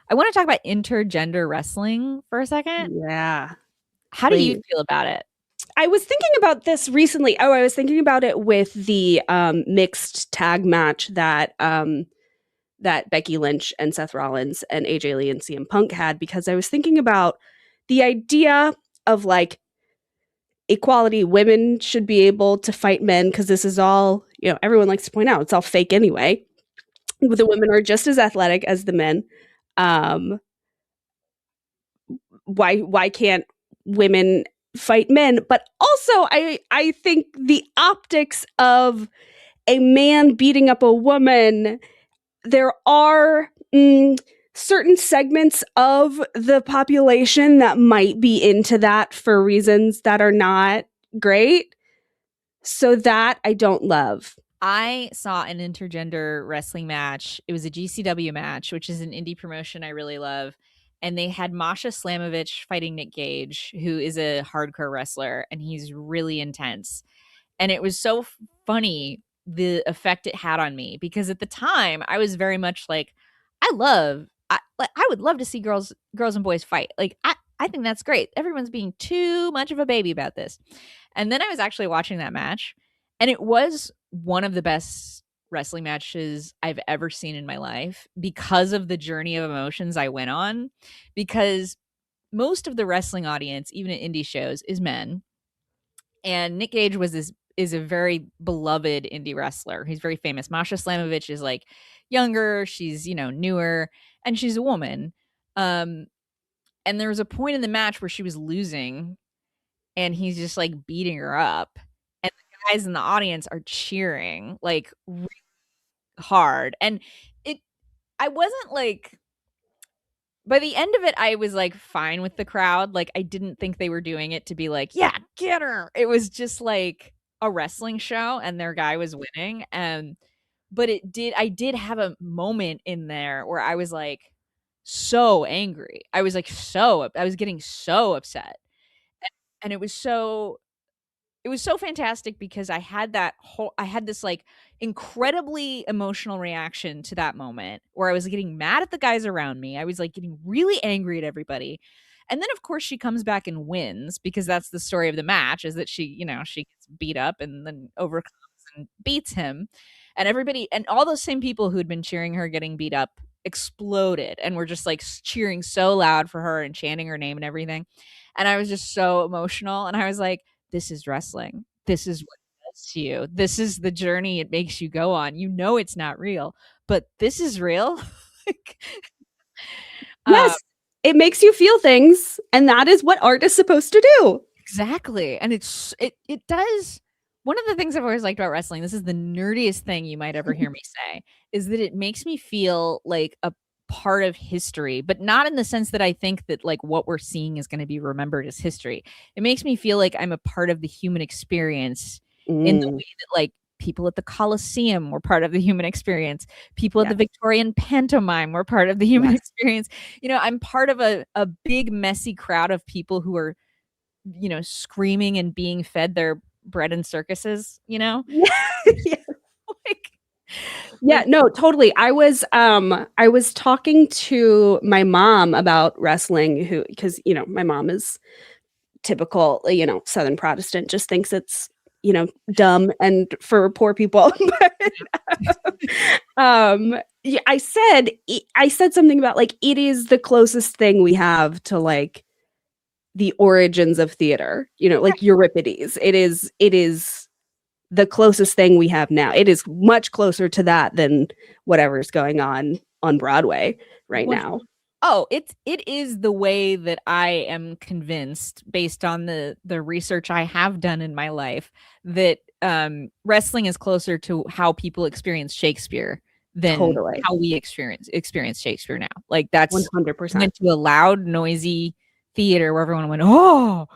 I want to talk about intergender wrestling for a second. Yeah. How do you Wait. feel about it? I was thinking about this recently. Oh, I was thinking about it with the mixed tag match that Becky Lynch and Seth Rollins and AJ Lee and CM Punk had, because I was thinking about the idea of like equality. Women should be able to fight men because this is all, everyone likes to point out it's all fake anyway. The women are just as athletic as the men. Um, why can't women fight men? But also, I think the optics of a man beating up a woman, there are certain segments of the population that might be into that for reasons that are not great. So that I don't love. I saw an intergender wrestling match. It was a GCW match, which is an indie promotion I really love. And they had Masha Slamovich fighting Nick Gage, who is a hardcore wrestler, and he's really intense. And it was so funny the effect it had on me, because at the time I was very much like, I would love to see girls and boys fight. Like I think that's great. Everyone's being too much of a baby about this. And then I was actually watching that match, and it was one of the best wrestling matches I've ever seen in my life because of the journey of emotions I went on. Because most of the wrestling audience, even at indie shows, is men. And Nick Gage is a very beloved indie wrestler. He's very famous. Masha Slamovich is like younger, she's, newer, and she's a woman. Um, and there was a point in the match where she was losing, and he's just like beating her up. And the guys in the audience are cheering like really hard. And it I wasn't like by the end of it, I was like fine with the crowd. Like I didn't think they were doing it to be like, yeah, get her. It was just like a wrestling show and their guy was winning. And but I did have a moment in there where I was like so angry. I was getting so upset. And it was so fantastic because I had this like incredibly emotional reaction to that moment where I was getting mad at the guys around me. I was like getting really angry at everybody. And then of course she comes back and wins, because that's the story of the match, is that she gets beat up and then overcomes and beats him. And everybody and all those same people who had been cheering her getting beat up exploded and were just like cheering so loud for her and chanting her name and everything. And I was just so emotional, and I was like, this is wrestling. This is what it does to you. This is the journey it makes you go on. You know it's not real, but this is real. Like, uh, Yes, it makes you feel things, and that is what art is supposed to do. exactly. And it does. One of the things I've always liked about wrestling, this is the nerdiest thing you might ever hear me say, is that it makes me feel like a part of history, but not in the sense that I think that like what we're seeing is going to be remembered as history. It makes me feel like I'm a part of the human experience in the Mm, way that like people at the Colosseum were part of the human experience. People at the yes, Victorian pantomime were part of the human yes. experience. I'm part of a big messy crowd of people who are, screaming and being fed their bread and circuses, Yeah. like Yeah, like no, totally. I was talking to my mom about wrestling, who, because my mom is typical, Southern Protestant, just thinks it's, dumb and for poor people. Yeah, I said something about like it is the closest thing we have to like the origins of theater, like Euripides. It is the closest thing we have now. It is much closer to that than whatever's going on Broadway right one now. oh, it is the way that I am convinced, based on the research I have done in my life, that wrestling is closer to how people experience Shakespeare than Totally. how we experience Shakespeare now. Like that's, we 100%. went to a loud, noisy theater where everyone went, "Oh!"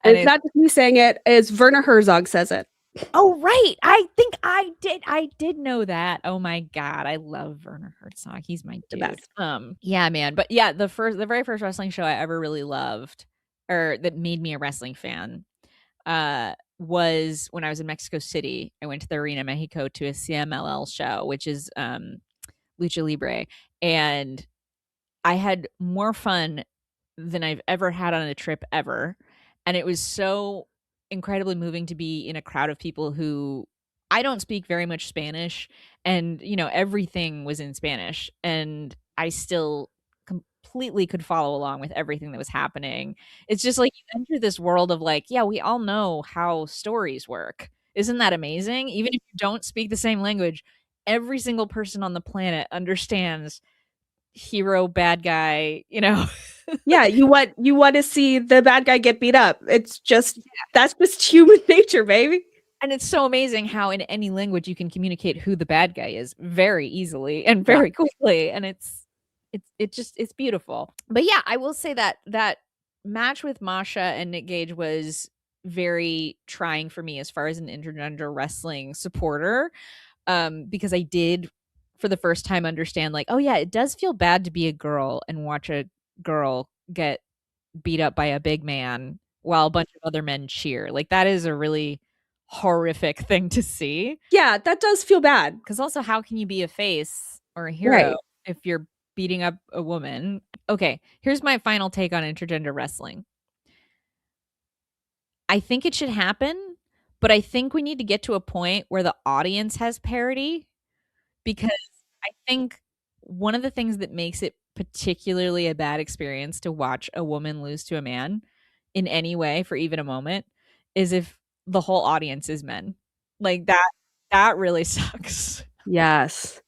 And It's it's not just me saying it, it's Werner Herzog says it. oh, right. I think I did know that. Oh my god, I love Werner Herzog. He's my The dude. best. Yeah, man. But yeah, the very first wrestling show I ever really loved, or that made me a wrestling fan, was when I was in Mexico City. I went to the Arena Mexico to a CMLL show, which is lucha libre, and I had more fun than I've ever had on a trip ever, and it was so incredibly moving to be in a crowd of people who I don't speak very much Spanish, and, everything was in Spanish, and I still completely could follow along with everything that was happening. It's just like you enter this world of like, yeah, we all know how stories work. Isn't that amazing? Even if you don't speak the same language, every single person on the planet understands hero, bad guy, Yeah, you want to see the bad guy get beat up. It's just that's just human nature, baby. And it's so amazing how in any language you can communicate who the bad guy is very easily and Yeah. very quickly, and it's beautiful. But yeah, I will say that that match with Masha and Nick Gage was very trying for me as far as an intergender wrestling supporter, because I did for the first time understand like, oh yeah, it does feel bad to be a girl and watch a girl get beat up by a big man while a bunch of other men cheer. Like that is a really horrific thing to see. Yeah, that does feel bad. Because also, how can you be a face or a hero Right. if you're beating up a woman? Okay, here's my final take on intergender wrestling. I think it should happen, but I think we need to get to a point where the audience has parity, because I think one of the things that makes it particularly a bad experience to watch a woman lose to a man in any way for even a moment is if the whole audience is men. Like that really sucks. Yes.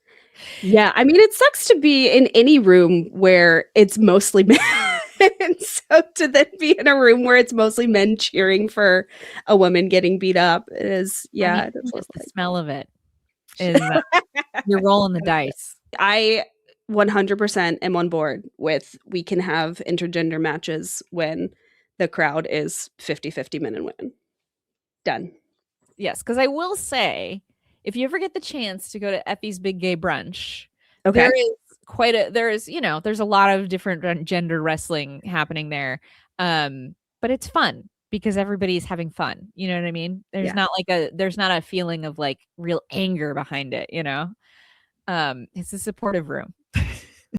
Yeah, I mean, it sucks to be in any room where it's mostly men. And so to then be in a room where it's mostly men cheering for a woman getting beat up is, I mean, yeah, even it's just the like smell of it is you're rolling the dice. I 100% am on board with we can have intergender matches when the crowd is 50-50 men and women. Done. Yes, because I will say, if you ever get the chance to go to Effie's Big Gay Brunch, Okay. there's a lot of different gender wrestling happening there. But it's fun because everybody's having fun. You know what I mean? Yeah. There's not a feeling of like real anger behind it, you know? It's a supportive room.